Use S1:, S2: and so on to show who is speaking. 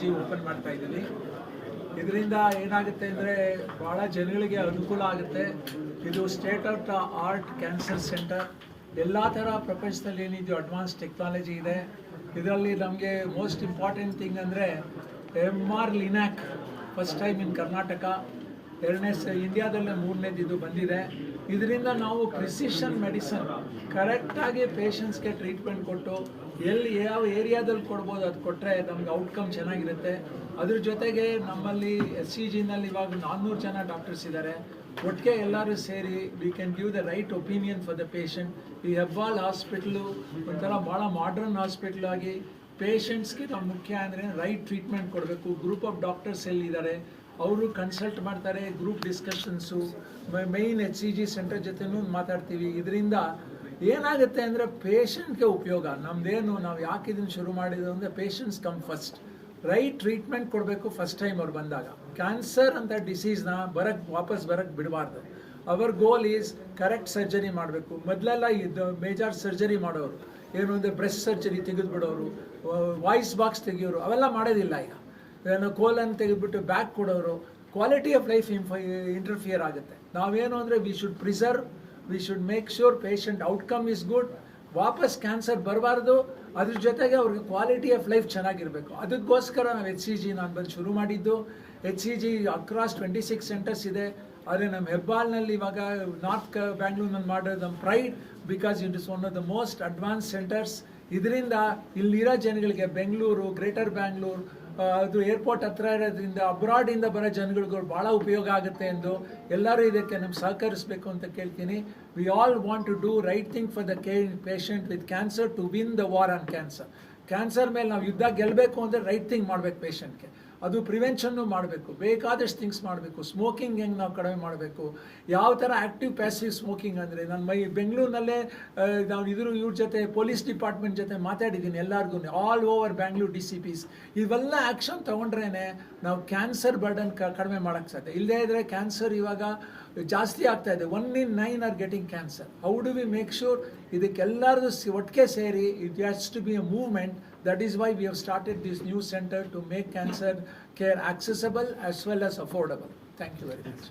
S1: G open ಮಾಡ್ತಾ ಇದ್ದೀವಿ. ಇದರಿಂದ ಏನಾಗುತ್ತೆ ಅಂದರೆ ಭಾಳ ಜನಗಳಿಗೆ ಅನುಕೂಲ ಆಗುತ್ತೆ. ಇದು state of art cancer center. ಎಲ್ಲ ಥರ ಪ್ರಪಂಚದಲ್ಲಿ ಏನಿದೆಯೋ ಅಡ್ವಾನ್ಸ್ ಟೆಕ್ನಾಲಜಿ ಇದೆ. ಇದರಲ್ಲಿ ನಮಗೆ ಮೋಸ್ಟ್ ಇಂಪಾರ್ಟೆಂಟ್ ಥಿಂಗ್ ಅಂದರೆ MR Linac first time in Karnataka, ಇಂಡಿಯಾದಲ್ಲೇ 3ನೇದು ಇದು ಬಂದಿದೆ. ಇದರಿಂದ ನಾವು ಪ್ರಿಸಿಷನ್ ಮೆಡಿಸನ್ ಕರೆಕ್ಟಾಗಿ ಪೇಷಂಟ್ಸ್ಗೆ ಟ್ರೀಟ್ಮೆಂಟ್ ಕೊಟ್ಟು ಎಲ್ಲಿ ಯಾವ ಏರಿಯಾದಲ್ಲಿ ಕೊಡ್ಬೋದು ಅದು ಕೊಟ್ಟರೆ ನಮ್ಗೆ ಔಟ್ಕಮ್ ಚೆನ್ನಾಗಿರುತ್ತೆ. ಅದ್ರ ಜೊತೆಗೆ ನಮ್ಮಲ್ಲಿ SCGನಲ್ಲಿ ಇವಾಗ 400 ಜನ ಡಾಕ್ಟರ್ಸ್ ಇದ್ದಾರೆ. ಒಟ್ಟಿಗೆ ಎಲ್ಲರೂ ಸೇರಿ we can give the right opinion for the patient. ಈ ಹೆಬ್ಬಾಳ್ ಹಾಸ್ಪಿಟ್ಲು ಒಂಥರ ಭಾಳ ಮಾಡ್ರನ್ ಹಾಸ್ಪಿಟ್ಲ್ ಆಗಿ ಪೇಷಂಟ್ಸ್ಗೆ ನಾವು ಮುಖ್ಯ ಅಂದರೆ ರೈಟ್ ಟ್ರೀಟ್ಮೆಂಟ್ ಕೊಡಬೇಕು. ಗ್ರೂಪ್ ಆಫ್ ಡಾಕ್ಟರ್ಸ್ ಎಲ್ಲಿದ್ದಾರೆ ಅವರು ಕನ್ಸಲ್ಟ್ ಮಾಡ್ತಾರೆ, group discussions, main HCG centre ಜೊತೆನೂ ಮಾತಾಡ್ತೀವಿ. ಇದರಿಂದ ಏನಾಗುತ್ತೆ ಅಂದರೆ ಪೇಷಂಟ್ಗೆ ಉಪಯೋಗ. ನಮ್ಮದೇನು ನಾವು ಯಾಕೆ ಇದನ್ನು ಶುರು ಮಾಡಿದ್ದು ಅಂದರೆ patients come first, right treatment ಕೊಡಬೇಕು ಫಸ್ಟ್ ಟೈಮ್ ಅವ್ರು ಬಂದಾಗ. ಕ್ಯಾನ್ಸರ್ ಅಂತ ಡಿಸೀಸ್ನ ವಾಪಸ್ ಬರಕ್ಕೆ ಬಿಡಬಾರ್ದು. Our goal is correct surgery ಮಾಡಬೇಕು. ಮೊದಲೆಲ್ಲ ಇದು ಮೇಜರ್ ಸರ್ಜರಿ ಮಾಡೋರು, ಏನು ಅಂದರೆ ಬ್ರೆಸ್ಟ್ ಸರ್ಜರಿ ತೆಗೆದುಬಿಡೋರು, ವಾಯ್ಸ್ ಬಾಕ್ಸ್ ತೆಗಿಯೋರು, ಅವೆಲ್ಲ ಮಾಡೋದಿಲ್ಲ. ಈಗ ಏನು ಕೋಲನ್ ತೆಗೆದುಬಿಟ್ಟು ಬ್ಯಾಕ್ ಕೊಡೋರು, ಕ್ವಾಲಿಟಿ ಆಫ್ ಲೈಫ್ ಇಂಟರ್ಫಿಯರ್ ಆಗುತ್ತೆ. ನಾವೇನು ಅಂದರೆ we should preserve, we should make sure patient outcome is good, ವಾಪಸ್ ಕ್ಯಾನ್ಸರ್ ಬರಬಾರ್ದು. ಅದ್ರ ಜೊತೆಗೆ ಅವ್ರಿಗೆ ಕ್ವಾಲಿಟಿ ಆಫ್ ಲೈಫ್ ಚೆನ್ನಾಗಿರಬೇಕು. ಅದಕ್ಕೋಸ್ಕರ ನಾವು HCG ನಾನು ಬಂದು ಶುರು ಮಾಡಿದ್ದು. HCG ಅಕ್ರಾಸ್ 26 ಸೆಂಟರ್ಸ್ ಇದೆ. ಆದರೆ ನಮ್ಮ ಹೆಬ್ಬಾಳ್ನಲ್ಲಿ ಇವಾಗ ನಾರ್ತ್ ಬ್ಯಾಂಗ್ಳೂರ್ನಲ್ಲಿ ಮಾಡೋದು ನಮ್ಮ pride, because it is one of the most advance centres. ಇದರಿಂದ ಇಲ್ಲಿರೋ ಜನಗಳಿಗೆ ಬೆಂಗಳೂರು, ಗ್ರೇಟರ್ ಬ್ಯಾಂಗ್ಳೂರು, ಅದು ಏರ್ಪೋರ್ಟ್ ಹತ್ರ ಇರೋದ್ರಿಂದ ಅಬ್ರಾಡಿಂದ ಬರೋ ಜನಗಳಿಗೂ ಭಾಳ ಉಪಯೋಗ ಆಗುತ್ತೆ ಎಂದು ಎಲ್ಲರೂ ಇದಕ್ಕೆ ನಮ್ಗೆ ಸಹಕರಿಸಬೇಕು ಅಂತ ಕೇಳ್ತೀನಿ. We all want to do right thing for the patient with cancer to win the war on cancer. Cancer ಮೇಲೆ ನಾವು ಯುದ್ಧ ಗೆಲ್ಲಬೇಕು ಅಂದರೆ ರೈಟ್ ಥಿಂಗ್ ಮಾಡಬೇಕು ಪೇಷಂಟ್ಗೆ. ಅದು ಪ್ರಿವೆನ್ಷನ್ನು ಮಾಡಬೇಕು, ಬೇಕಾದಷ್ಟು ಥಿಂಗ್ಸ್ ಮಾಡಬೇಕು. ಸ್ಮೋಕಿಂಗ್ ಹೆಂಗೆ ನಾವು ಕಡಿಮೆ ಮಾಡಬೇಕು, ಯಾವ ಥರ ಆ್ಯಕ್ಟಿವ್ ಪ್ಯಾಸಿವ್ ಸ್ಮೋಕಿಂಗ್ ಅಂದರೆ ನನ್ನ ಬೆಂಗಳೂರಿನಲ್ಲೇ ನಾವು ಇವ್ರ ಜೊತೆ ಪೊಲೀಸ್ ಡಿಪಾರ್ಟ್ಮೆಂಟ್ ಜೊತೆ ಮಾತಾಡಿದ್ದೀನಿ. ಎಲ್ಲರಿಗೂ ಆಲ್ ಓವರ್ ಬ್ಯಾಂಗ್ಳೂರ್ DCPs ಇವೆಲ್ಲ ಆ್ಯಕ್ಷನ್ ತೊಗೊಂಡ್ರೇ ನಾವು ಕ್ಯಾನ್ಸರ್ ಬರ್ಡನ್ ಕಡಿಮೆ ಮಾಡೋಕ್ಕೆ ಸಾಧ್ಯ. ಇಲ್ಲದೇ ಇದ್ದರೆ ಕ್ಯಾನ್ಸರ್ ಇವಾಗ ಜಾಸ್ತಿ ಆಗ್ತಾ ಇದೆ. 1 in 9 are getting cancer. How do we make sure ಇದಕ್ಕೆಲ್ಲರದು ಒಟ್ಟಿಗೆ ಸೇರಿ it has to be a movement. That is why we have started this new center to make cancer care accessible as well as affordable. Thank you very much.